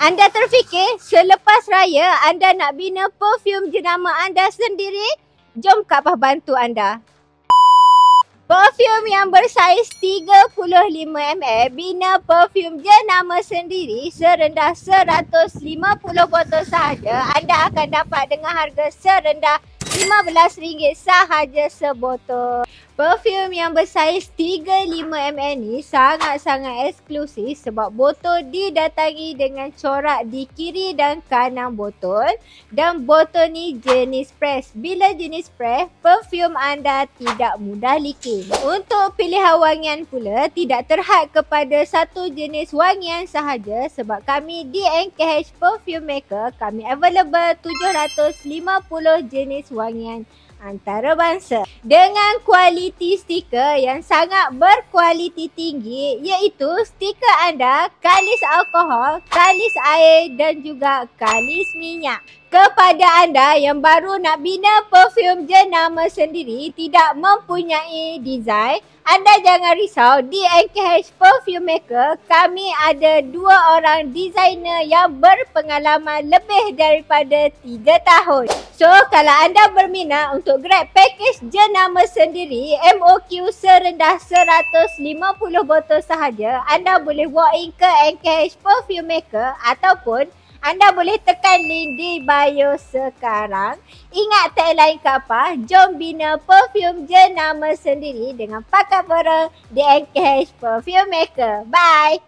Anda terfikir selepas raya anda nak bina perfume jenama anda sendiri? Jom Kak Pah bantu anda. Perfume yang bersaiz 35ml, bina perfume jenama sendiri serendah 150 botol sahaja. Anda akan dapat dengan harga serendah RM15 sahaja sebotol. Perfume yang bersaiz 35ml ni sangat-sangat eksklusif sebab botol didatangi dengan corak di kiri dan kanan botol. Dan botol ni jenis press. Bila jenis press, perfume anda tidak mudah leaking. Untuk pilihan wangian pula tidak terhad kepada satu jenis wangian sahaja sebab kami di NKH Perfume Maker, kami available 750 jenis wangian antarabangsa dengan kualiti stiker yang sangat berkualiti tinggi, iaitu stiker anda kalis alkohol, kalis air dan juga kalis minyak. Kepada anda yang baru nak bina perfume jenama sendiri, tidak mempunyai design, anda jangan risau. Di NKH Perfume Maker, kami ada 2 orang designer yang berpengalaman lebih daripada 3 tahun. So, kalau anda berminat untuk grab package jenama sendiri, MOQ serendah 150 botol sahaja, anda boleh walk in ke NKH Perfume Maker ataupun anda boleh tekan link di bio sekarang. Ingat tagline Kak Pah, jom bina perfume jenama sendiri dengan pakat bareng di NKH Perfume Maker. Bye!